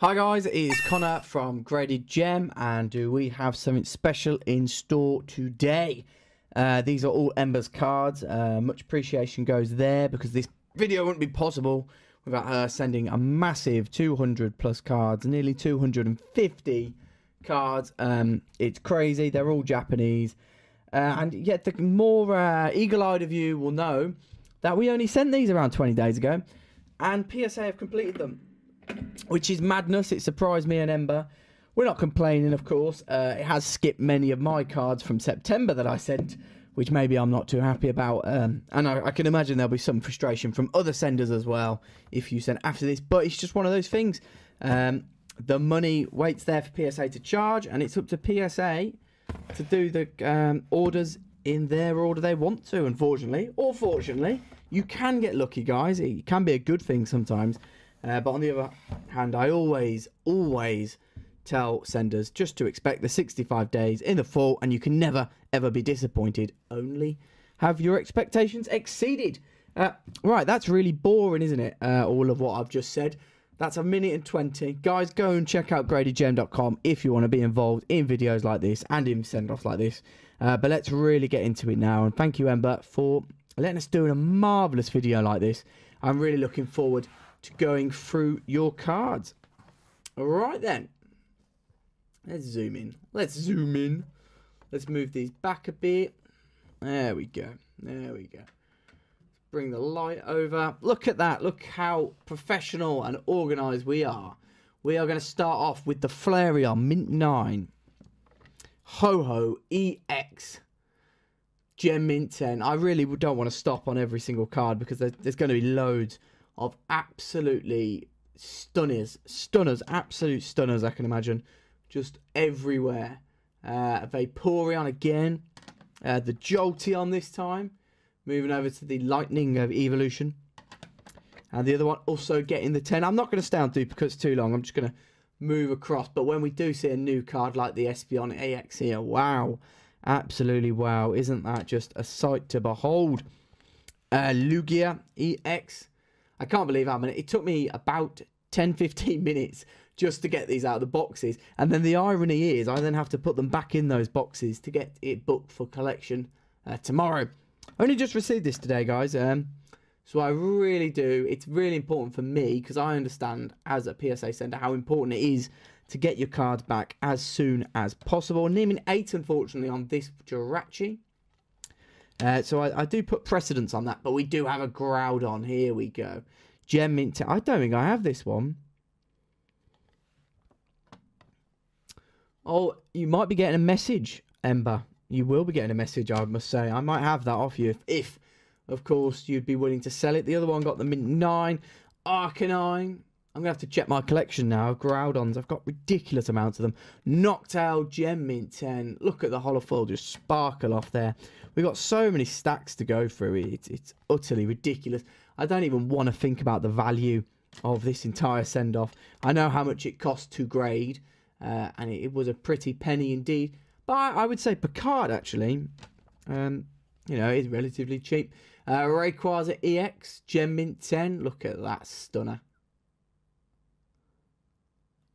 Hi guys, it is Connor from Graded Gem, and do we have something special in store today? These are all Emba's cards. Much appreciation goes there because this video wouldn't be possible without her sending a massive 200 plus cards, nearly 250 cards. It's crazy. They're all Japanese, and yet the more eagle-eyed of you will know that we only sent these around 20 days ago, and PSA have completed them, which is madness. It surprised me and Emba. We're not complaining, of course. It has skipped many of my cards from September that I sent, which maybe I'm not too happy about. And I can imagine there'll be some frustration from other senders as well if you send after this. But it's just one of those things. The money waits there for PSA to charge, and it's up to PSA to do the orders in their order they want to, unfortunately. Or fortunately, you can get lucky, guys. It can be a good thing sometimes. But on the other hand, I always tell senders just to expect the 65 days in the fall, and you can never, ever be disappointed. Only have your expectations exceeded. Right, that's really boring, isn't it? All of what I've just said. That's 1 minute and 20. Guys, go and check out gradedgem.com if you want to be involved in videos like this and in send-offs like this. But let's really get into it now. And thank you, Emba, for letting us do a marvellous video like this. I'm really looking forward to going through your cards. All right then, let's zoom in. Let's move these back a bit. There we go. Bring the light over. Look at that. Look how professional and organized we are. We are going to start off with the Flareon Mint 9 Ho-Ho EX Gem Mint 10. I really don't want to stop on every single card because there's going to be loads of absolutely stunners, absolute stunners, I can imagine, just everywhere. Vaporeon again, the Jolteon this time, moving over to the Lightning of Evolution, and the other one also getting the 10. I'm not going to stay on duplicates too long, I'm just going to move across, but when we do see a new card like the Espeon AX here, wow, absolutely wow, isn't that just a sight to behold? Lugia EX, I can't believe how many. It took me about 10-15 minutes just to get these out of the boxes. And then the irony is I then have to put them back in those boxes to get it booked for collection tomorrow. I only just received this today, guys. So I really do. It's really important for me because I understand as a PSA sender how important it is to get your cards back as soon as possible. Naming 8, unfortunately, on this Jirachi. So I do put precedence on that, but we do have a Groudon. Here we go. Gem Mint. I don't think I have this one. Oh, you might be getting a message, Emba. You will be getting a message, I must say. I might have that off you if of course, you'd be willing to sell it. The other one got the Mint 9 Arcanine. I'm going to have to check my collection now of Groudons. I've got ridiculous amounts of them. Noctowl Gem Mint 10. Look at the holofoil just sparkle off there. We've got so many stacks to go through. It's utterly ridiculous. I don't even want to think about the value of this entire send-off. I know how much it cost to grade, and it was a pretty penny indeed. But I would say Picard, actually, you know, is relatively cheap. Rayquaza EX Gem Mint 10. Look at that stunner.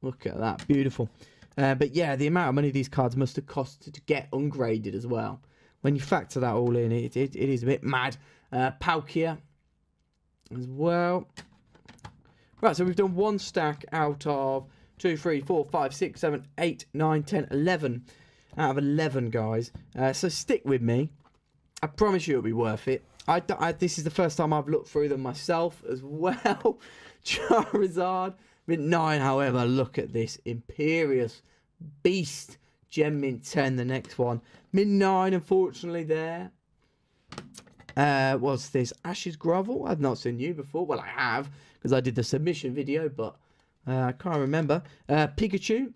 Look at that, beautiful. But yeah, the amount of money these cards must have cost to get ungraded as well. When you factor that all in, it is a bit mad. Palkia as well. Right, so we've done one stack out of 2, 3, 4, 5, 6, 7, 8, 9, 10, 11. Out of 11, guys. So stick with me. I promise you it'll be worth it. This is the first time I've looked through them myself as well. Charizard. Mint 9, however, look at this Imperious Beast Gem Mint 10, the next one. Mint 9, unfortunately, there. What's this? Ash's Grovel? I've not seen you before. Well, I have, because I did the submission video, but I can't remember. Pikachu.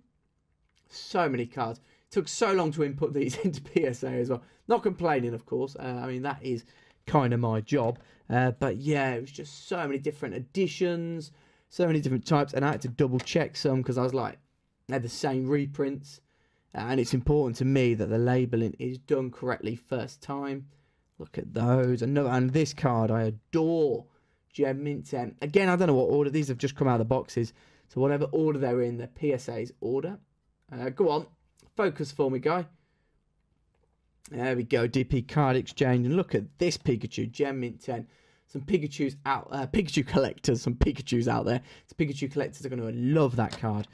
So many cards. It took so long to input these into PSA as well. Not complaining, of course. I mean, that is kind of my job. But yeah, it was just so many different editions. So many different types, and I had to double check some because I was like, they're the same reprints, and it's important to me that the labeling is done correctly first time. Look at those. And this card I adore, Gem Mint 10. Again, I don't know what order these have just come out of the boxes, So whatever order they're in, the PSA's order. Go on, focus for me, guy. There we go, DP card exchange. And look at this Pikachu, Gem Mint 10. Some Pikachu's out, Pikachu collectors, some Pikachus out there. Some Pikachu collectors are going to love that card.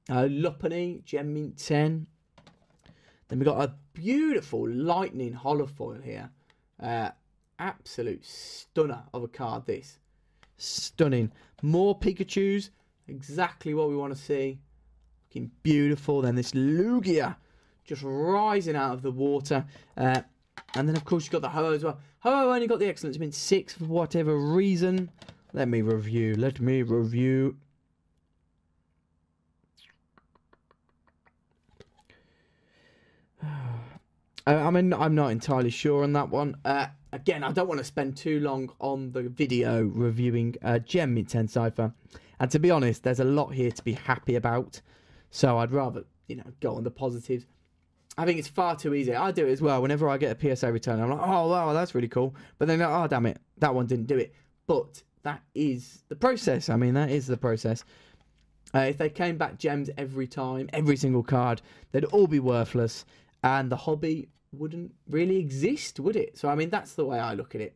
Lopunny, Gem Mint 10. Then we've got a beautiful Lightning holofoil here. Absolute stunner of a card, this. Stunning. More Pikachus. Exactly what we want to see. Looking beautiful. Then this Lugia just rising out of the water. And then, of course, you've got the Ho as well. Ho only got the Excellence Mint 6 for whatever reason. Let me review. I mean, I'm not entirely sure on that one. Again, I don't want to spend too long on the video reviewing Gem Mint 10 Cypher. And to be honest, there's a lot here to be happy about. So I'd rather, you know, go on the positives. I think it's far too easy. I do it as well. Whenever I get a PSA return, I'm like, oh, wow, that's really cool. But then, oh, damn it, that one didn't do it. But that is the process. I mean, that is the process. If they came back gems every time, every single card, they'd all be worthless. And the hobby wouldn't really exist, would it? So, I mean, that's the way I look at it.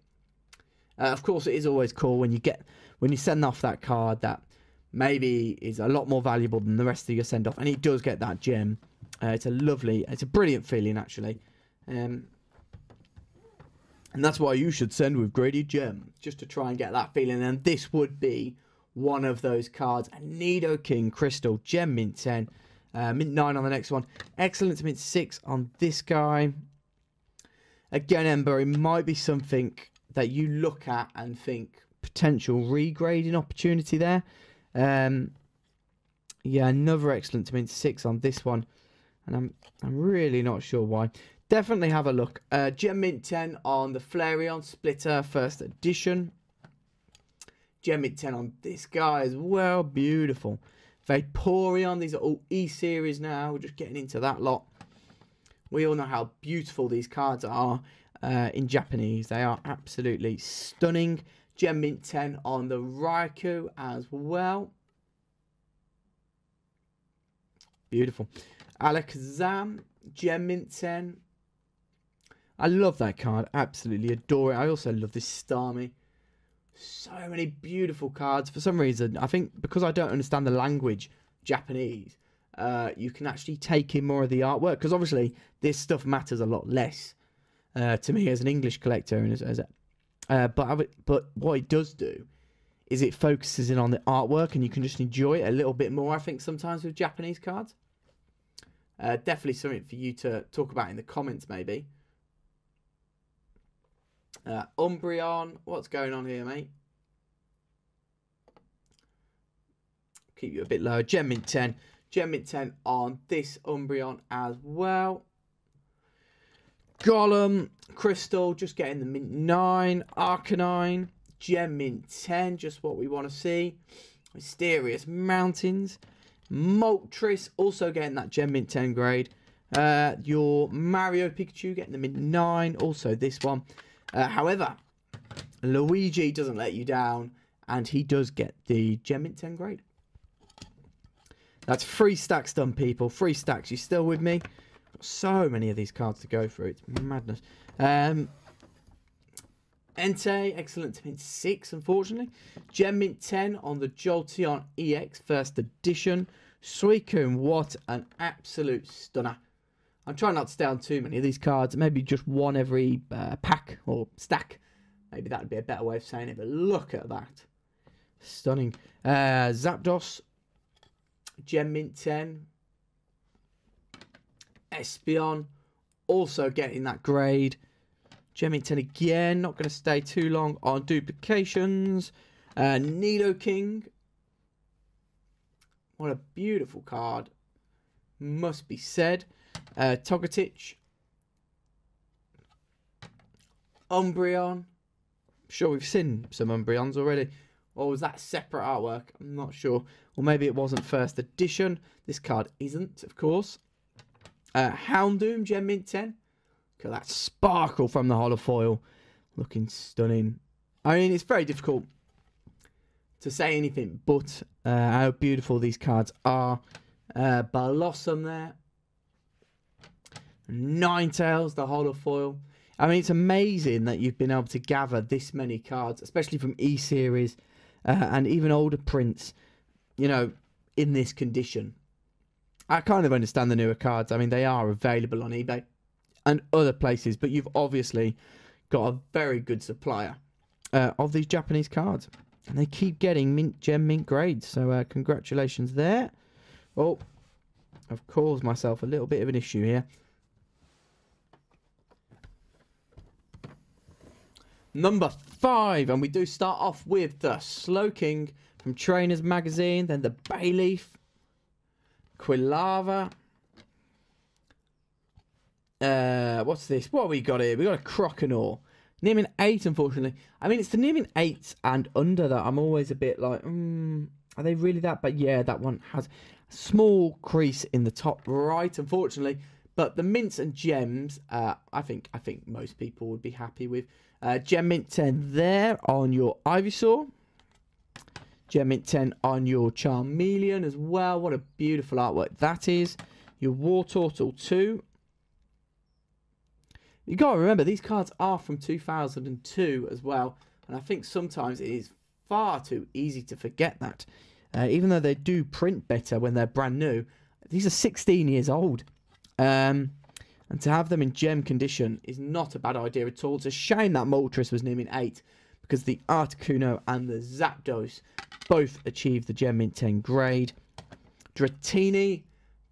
Of course, it is always cool when you send off that card that maybe is a lot more valuable than the rest of your send off, and it does get that gem. It's a brilliant feeling, actually. And that's why you should send with Graded Gem, just to try and get that feeling. And this would be one of those cards. A Nidoking Crystal, Gem Mint 10. Mint 9 on the next one. Excellent Mint 6 on this guy. Again, Ember, it might be something that you look at and think potential regrading opportunity there. Yeah, another Excellent Mint 6 on this one. And I'm really not sure why. Definitely have a look. Gem Mint 10 on the Flareon Splitter First Edition. Gem Mint 10 on this guy as well. Beautiful. Vaporeon. These are all E-Series now. We're just getting into that lot. We all know how beautiful these cards are in Japanese. They are absolutely stunning. Gem Mint 10 on the Raikou as well. Beautiful. Alakazam, Gem Mint 10. I love that card. Absolutely adore it. I also love this Starmie. So many beautiful cards. For some reason, I think because I don't understand the language Japanese, you can actually take in more of the artwork. Because obviously, this stuff matters a lot less to me as an English collector. And but what it does do is it focuses in on the artwork, and you can just enjoy it a little bit more, I think, sometimes with Japanese cards. Definitely something for you to talk about in the comments, maybe. Umbreon, what's going on here, mate? Keep you a bit lower. Gem Mint 10. Gem Mint 10 on this Umbreon as well. Golem, Crystal, just getting the Mint 9. Arcanine, Gem Mint 10, just what we want to see. Mysterious Mountains. Moltres, also getting that Gem Mint 10 grade. Your Mario Pikachu getting the Mint 9, also this one. However, Luigi doesn't let you down, and he does get the Gem Mint 10 grade. That's 3 stacks done, people. 3 stacks. You still with me? Got so many of these cards to go through. It's madness. Entei, Excellent Mint 6, unfortunately. Gem Mint 10 on the Jolteon EX First Edition. Suicune, what an absolute stunner. I'm trying not to stay on too many of these cards. Maybe just one every pack or stack. Maybe that would be a better way of saying it. But look at that. Stunning. Zapdos. Gem Mint 10. Espeon. Also getting that grade. Gem Mint 10 again. Not going to stay too long on duplications. Nidoking. What a beautiful card. Must be said. Togetic. Umbreon. I'm sure we've seen some Umbreons already. Or was that separate artwork? I'm not sure. Or maybe it wasn't first edition. This card isn't, of course. Houndoom, Gem Mint 10. Look at that sparkle from the holofoil. Looking stunning. I mean, it's very difficult to say anything but how beautiful these cards are. Blossom there. Ninetales, the holofoil. I mean, it's amazing that you've been able to gather this many cards, especially from E-Series and even older prints, you know, in this condition. I kind of understand the newer cards. I mean, they are available on eBay and other places, but you've obviously got a very good supplier of these Japanese cards. And they keep getting mint gem mint grades, so congratulations there. Oh, I've caused myself a little bit of an issue here. Number 5, and we do start off with the Slowking from Trainers Magazine, then the Bayleaf, Quilava. What's this? What have we got here? We got a Croconaw. Nearmint 8, unfortunately. I mean, it's the Nearmint 8s and under that I'm always a bit like, are they really that? But yeah, that one has a small crease in the top right, unfortunately. But the mints and gems, I think most people would be happy with. Gem Mint 10 there on your Ivysaur. Gem Mint 10 on your Charmeleon as well. What a beautiful artwork that is. Your Wartortle 2. You got to remember, these cards are from 2002 as well. And I think sometimes it is far too easy to forget that. Even though they do print better when they're brand new, these are 16 years old. And to have them in gem condition is not a bad idea at all. It's a shame that Moltres was Nearmint 8, because the Articuno and the Zapdos both achieved the Gem Mint 10 grade. Dratini.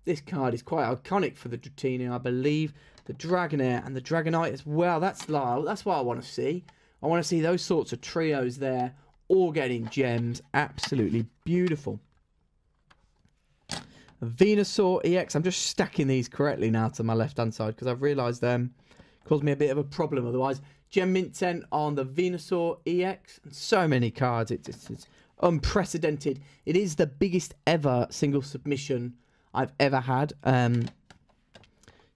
This card is quite iconic for the Dratini, I believe. The Dragonair and the Dragonite as well. That's what I want to see. I want to see those sorts of trios there, all getting gems. Absolutely beautiful. Venusaur EX. I'm just stacking these correctly now to my left-hand side because I've realised caused me a bit of a problem otherwise. Gem Mint 10 on the Venusaur EX. And so many cards. It's unprecedented. It is the biggest ever single submission I've ever had.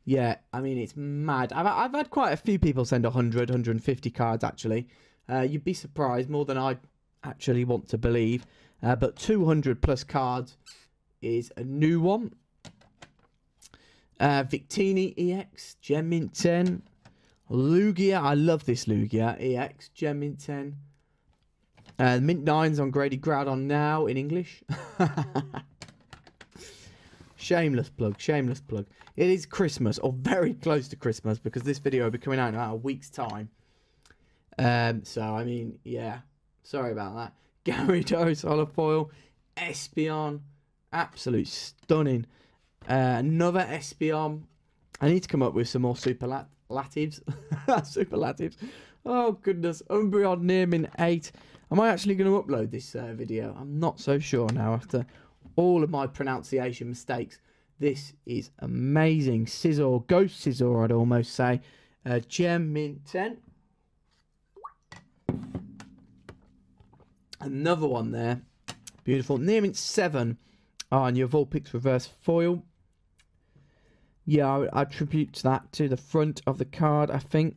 Yeah, I mean, it's mad. I've had quite a few people send 100, 150 cards, actually. You'd be surprised, more than I actually want to believe. But 200 plus cards is a new one. Victini EX, Gem Mint 10. Lugia, I love this Lugia EX, Gem Mint 10. Mint 9's on Graded Groudon now in English. Shameless plug, shameless plug. It is Christmas, or very close to Christmas, because this video will be coming out in about a week's time. So, I mean, yeah. Sorry about that. Gyarados, Holofoil, Espeon. Absolute stunning. Another Espeon. I need to come up with some more superlatives. Superlatives. Oh, goodness. Umbreon Nearmint 8. Am I actually going to upload this video? I'm not so sure now after all of my pronunciation mistakes. This is amazing. Scizor, Ghost Scizor, I'd almost say. Gem Mint 10. Another one there. Beautiful. Nearmint 7 on your Vulpix reverse foil. Yeah, I attribute that to the front of the card, I think.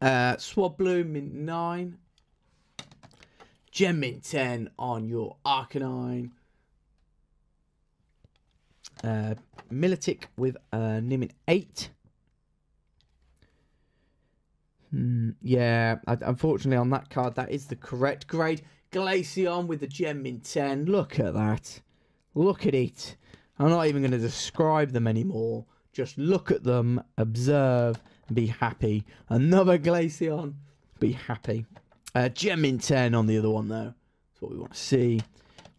Swablu, Mint 9. Gem Mint 10 on your Arcanine. Milotic with Nearmint 8. Yeah, unfortunately on that card, that is the correct grade. Glaceon with the Gem Mint 10. Look at that. Look at it. I'm not even going to describe them anymore. Just look at them, observe, and be happy. Another Glaceon. Be happy. Gem Mint 10 on the other one, though. That's what we want to see.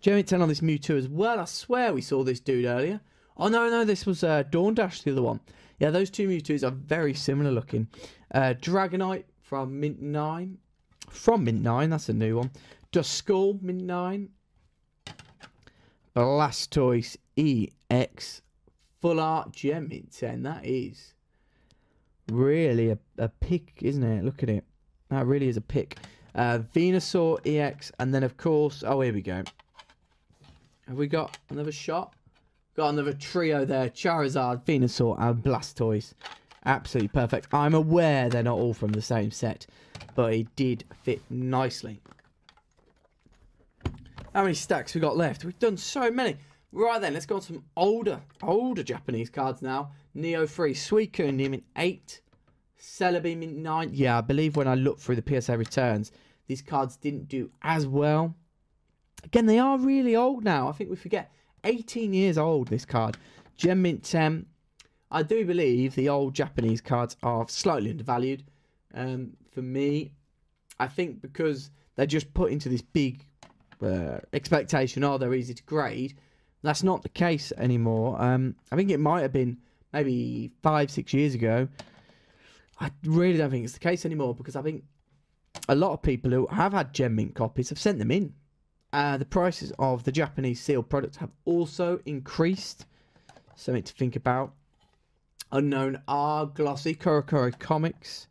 Gem Mint 10 on this Mewtwo as well. I swear we saw this dude earlier. Oh, no, this was Dawn Dash, the other one. Yeah, those two Mewtwo's are very similar looking. Dragonite from Mint 9. From Mint 9, that's a new one. Duskull, Mint 9. Blastoise EX. Full Art Gem Mint 10. That is really a pick, isn't it? Look at it. That really is a pick. Venusaur EX. And then, of course... Oh, here we go. Have we got another shot? Got another trio there. Charizard, Venusaur, and Blastoise. Absolutely perfect. I'm aware they're not all from the same set, but it did fit nicely. How many stacks we got left? We've done so many. Right then, let's go on some older Japanese cards now. Neo 3, Suicune, Mint 8, Celebi, Mint 9. Yeah, I believe when I looked through the PSA returns, these cards didn't do as well. Again, they are really old now. I think we forget. 18 years old, this card. Gem Mint 10. I do believe the old Japanese cards are slightly undervalued. For me, I think because they're just put into this big expectation, oh, they're easy to grade. That's not the case anymore. I think it might have been maybe 5-6 years ago. I really don't think it's the case anymore, because I think a lot of people who have had Gem Mint copies have sent them in. The prices of the Japanese sealed products have also increased. Something to think about. Unknown R, Glossy, Korokoro Comics,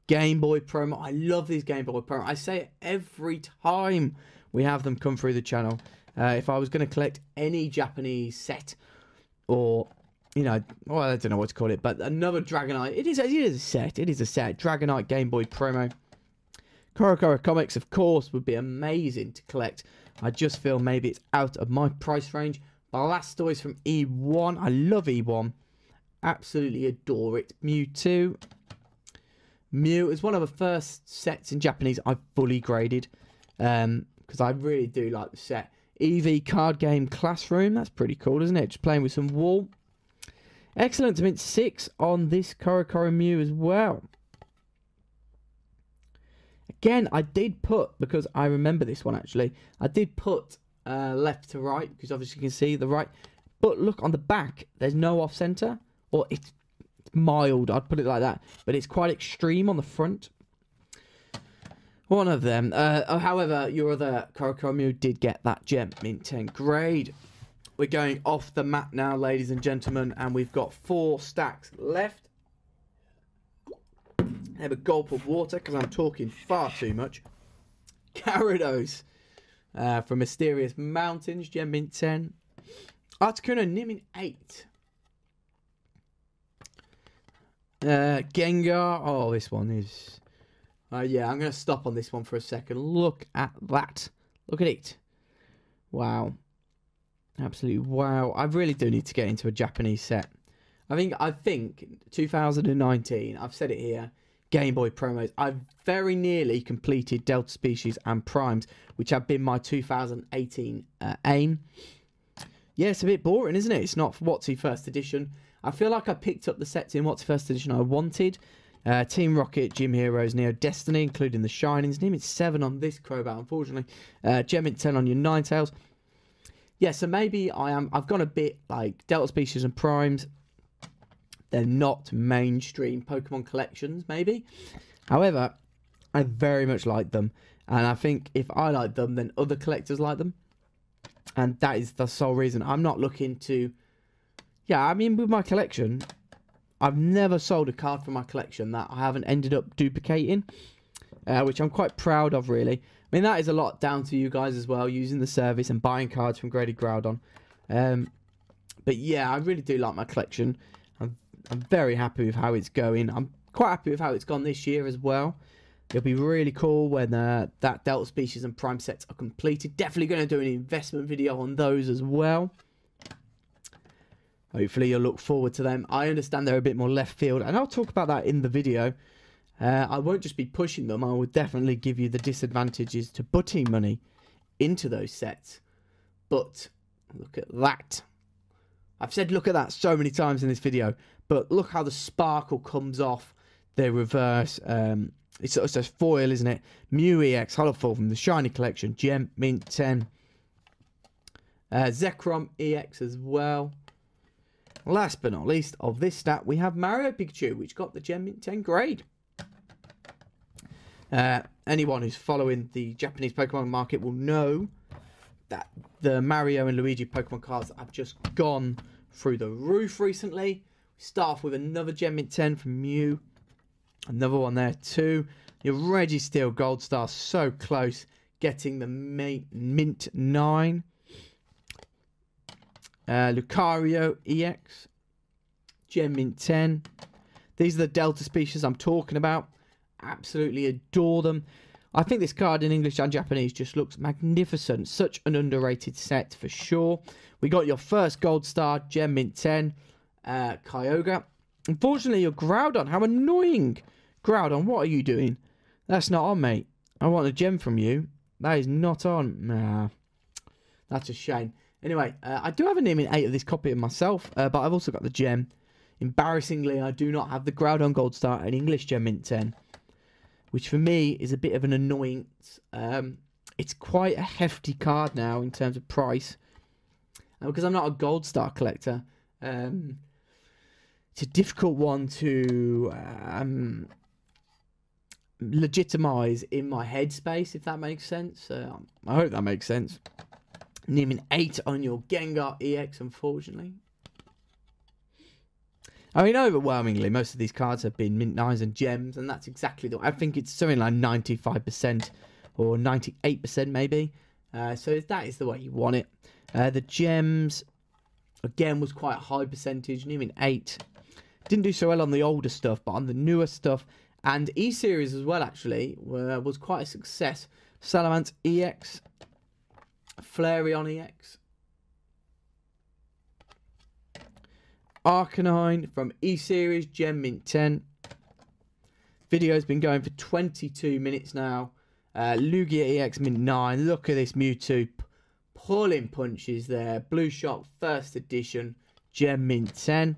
Game Boy promo. I love these Game Boy promo. I say it every time we have them come through the channel. If I was going to collect any Japanese set, or, you know, well, I don't know what to call it, but another Dragonite. It is a set. It is a set. Dragonite Game Boy promo. Korokoro Comics, of course, would be amazing to collect. I just feel maybe it's out of my price range. Blastoise from E1. I love E1. Absolutely adore it. Mewtwo. Mew is one of the first sets in Japanese I've fully graded. Because I really do like the set. EV Card Game Classroom. That's pretty cool, isn't it? Just playing with some wool. Excellent. Mint 6 on this Korokoro Mew as well. Again, I did put, because I remember this one actually, I did put left to right, because obviously you can see the right. But look, on the back, there's no off-center. Or it's mild, I'd put it like that. But it's quite extreme on the front. One of them. However, your other Korokoro Mew did get that Gem Mint 10 grade. We're going off the mat now, ladies and gentlemen. And we've got 4 stacks left. Have a gulp of water, because I'm talking far too much. Gyarados from Mysterious Mountains, Gem Mint 10. Articuno, Mint 8. Gengar. Oh, this one is... yeah, I'm going to stop on this one for a second. Look at that. Look at it. Wow. Absolutely wow. I really do need to get into a Japanese set. I think 2019, I've said it here, Game Boy promos. I've very nearly completed Delta Species and Primes, which have been my 2018 aim. Yeah, it's a bit boring, isn't it? It's not WotC First Edition. I feel like I picked up the sets in WotC First Edition I wanted. Team Rocket, Gym Heroes, Neo Destiny, including the Shinings. Limit 7 on this Crobat, unfortunately. Gem Mint 10 on your Ninetales. Yeah, so maybe I've gone a bit like Delta Species and Primes. They're not mainstream Pokemon collections, maybe. However, I very much like them. And I think if I like them, then other collectors like them. And that is the sole reason. I'm not looking to... Yeah, I mean, with my collection, I've never sold a card from my collection that I haven't ended up duplicating. Which I'm quite proud of, really. I mean, that is a lot down to you guys as well, using the service and buying cards from Graded Groudon. But yeah, I really do like my collection. I'm very happy with how it's going. I'm quite happy with how it's gone this year as well. It'll be really cool when that Delta Species and Prime sets are completed. Definitely going to do an investment video on those as well. Hopefully you'll look forward to them. I understand they're a bit more left field, and I'll talk about that in the video. I won't just be pushing them. I will definitely give you the disadvantages to putting money into those sets. But look at that. I've said look at that so many times in this video. But look how the sparkle comes off the reverse. It's a foil, isn't it? Mew EX, Hollow Full from the Shiny Collection. Gem Mint 10. Zekrom EX as well. Last but not least of this stat, we have Mario Pikachu, which got the Gem Mint 10 grade. Anyone who's following the Japanese Pokemon market will know that the Mario and Luigi Pokemon cards have just gone through the roof recently. We start off with another Gem Mint 10 from Mew. Another one there too. Your Registeel Gold Star, so close. Getting the Mint 9. Lucario EX. Gem Mint 10. These are the Delta Species I'm talking about. Absolutely adore them. I think this card in English and Japanese just looks magnificent. Such an underrated set for sure. We got your first gold star, Gem Mint 10, Kyogre. Unfortunately, your Groudon. How annoying. Groudon, what are you doing? That's not on, mate. I want a gem from you. That is not on. Nah. That's a shame. Anyway, I do have a Mint 8 of this copy of myself, but I've also got the gem. Embarrassingly, I do not have the Groudon Gold Star and English Gem Mint 10, which for me is a bit of an annoyance. It's quite a hefty card now in terms of price. Because I'm not a Gold Star collector, it's a difficult one to legitimize in my headspace, if that makes sense. I hope that makes sense. Naming 8 on your Gengar EX, unfortunately. I mean, overwhelmingly, most of these cards have been Mint 9s and gems, and that's exactly the... I think it's something like 95% or 98% maybe. So that is the way you want it. The gems, again, was quite a high percentage. Naming 8. Didn't do so well on the older stuff, but on the newer stuff, and E-Series as well, actually, was quite a success. Salamence EX, Flareon EX, Arcanine from E-Series, Gem Mint 10. Video's been going for 22 minutes now. Lugia EX Mint 9. Look at this Mewtwo. Pulling punches there. Blue Shock First Edition, Gem Mint 10.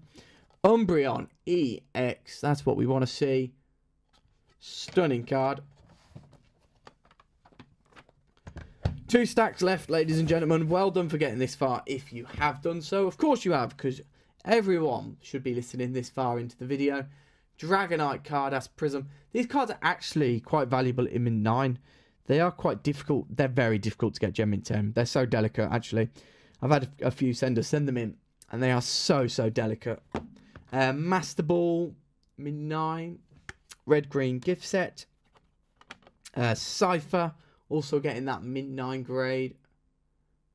Umbreon EX. That's what we want to see. Stunning card. 2 stacks left, ladies and gentlemen. Well done for getting this far, if you have done so. Of course you have, because everyone should be listening this far into the video. Dragonite card as Prism. These cards are actually quite valuable in Mint 9. They are quite difficult. They're very difficult to get Gem Mint 10. They're so delicate, actually. I've had a few senders send them in, and they are so delicate. Master Ball, Mint 9. Red-Green gift set. Cypher, also getting that Mint 9 grade.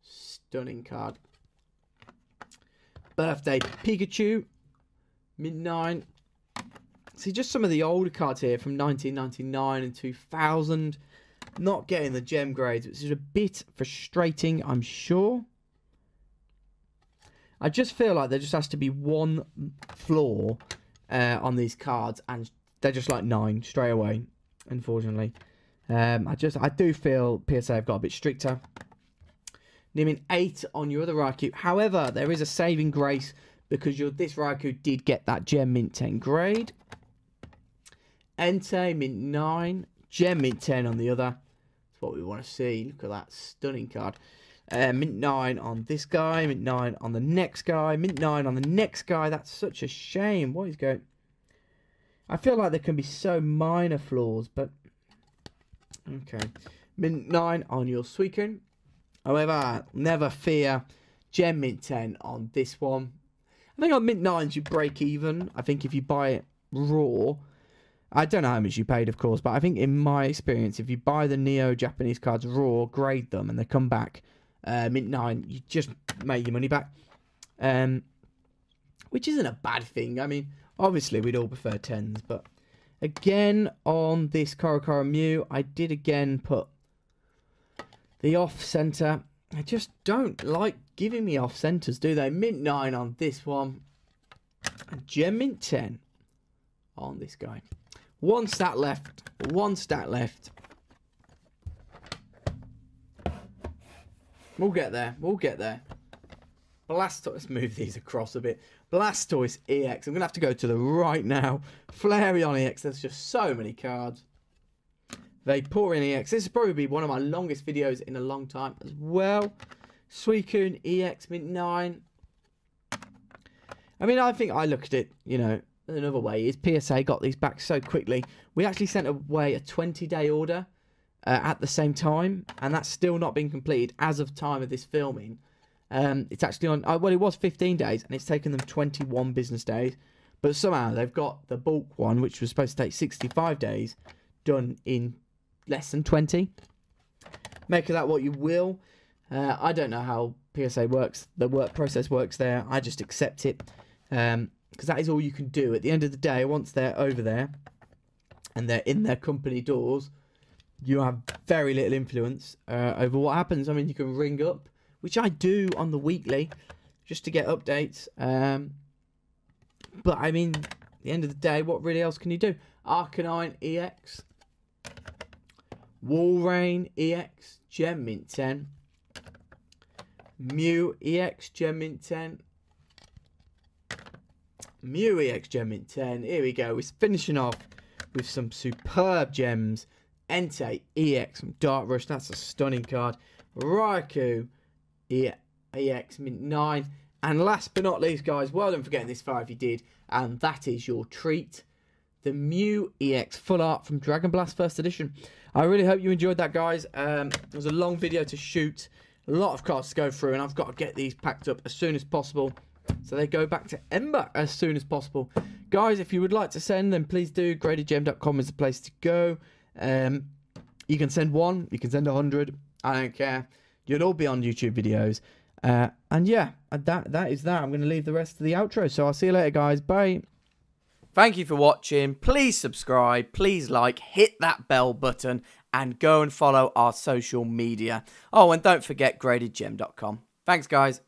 Stunning card. Birthday Pikachu, Mint 9. See, just some of the older cards here from 1999 and 2000. Not getting the gem grades, which is a bit frustrating, I'm sure. I just feel like there just has to be one flaw on these cards, and they're just like 9 straight away, unfortunately. I do feel PSA have got a bit stricter. Naming 8 on your other Raikou. However, there is a saving grace because this Raikou did get that Gem Mint 10 grade. Entei Mint 9. Gem Mint 10 on the other. That's what we want to see. Look at that stunning card. Mint 9 on this guy. Mint 9 on the next guy. Mint 9 on the next guy. That's such a shame. What is going... I feel like there can be so minor flaws, but... Okay. Mint 9 on your Suicune. However, never fear. Gem Mint 10 on this one. I think on Mint 9s you break even. I think if you buy it raw... I don't know how much you paid, of course, but I think in my experience, if you buy the Neo Japanese cards raw, grade them, and they come back Mint 9, you just make your money back. Which isn't a bad thing. I mean, obviously, we'd all prefer 10s, but again, on this Korokoro Mew, I did again put the off-center. I just don't like giving me off-centers, do they? Mint 9 on this one. And Gem Mint 10 on this guy. 1 stat left. 1 stat left. We'll get there. We'll get there. Blastoise. Let's move these across a bit. Blastoise EX. I'm going to have to go to the right now. Flareon EX. There's just so many cards. Vaporeon EX. This will probably be one of my longest videos in a long time as well. Suicune EX Mint 9. I mean, I think I look at it, you know, another way is PSA got these back so quickly. We actually sent away a 20-day order at the same time, and that's still not been completed as of time of this filming. It's actually on, well, it was 15 days, and it's taken them 21 business days. But somehow they've got the bulk one, which was supposed to take 65 days, done in less than 20. Make of that what you will. I don't know how PSA works, the work process works there. I just accept it. Because that is all you can do. At the end of the day, once they're over there and they're in their company doors, you have very little influence over what happens. I mean, you can ring up, which I do on the weekly, just to get updates. But I mean, at the end of the day, what really else can you do? Arcanine EX, Walrein EX, Gem Mint 10, Mew EX, Gem Mint 10, Mew EX, Gem Mint 10. Here we go. We're finishing off with some superb gems. Entei EX from Dark Rush. That's a stunning card. Raikou EX Mint 9. And last but not least, guys, well done for getting this far if you did. And that is your treat. The Mew EX Full Art from Dragon Blast First Edition. I really hope you enjoyed that, guys. It was a long video to shoot. A lot of cards to go through. And I've got to get these packed up as soon as possible, so they go back to Emba as soon as possible. Guys, if you would like to send, then please do. GradedGem.com is the place to go. You can send 1, you can send 100. I don't care. You'll all be on YouTube videos. And yeah, that is that. I'm going to leave the rest of the outro. So I'll see you later, guys. Bye. Thank you for watching. Please subscribe. Please like. Hit that bell button. And go and follow our social media. Oh, and don't forget GradedGem.com. Thanks, guys.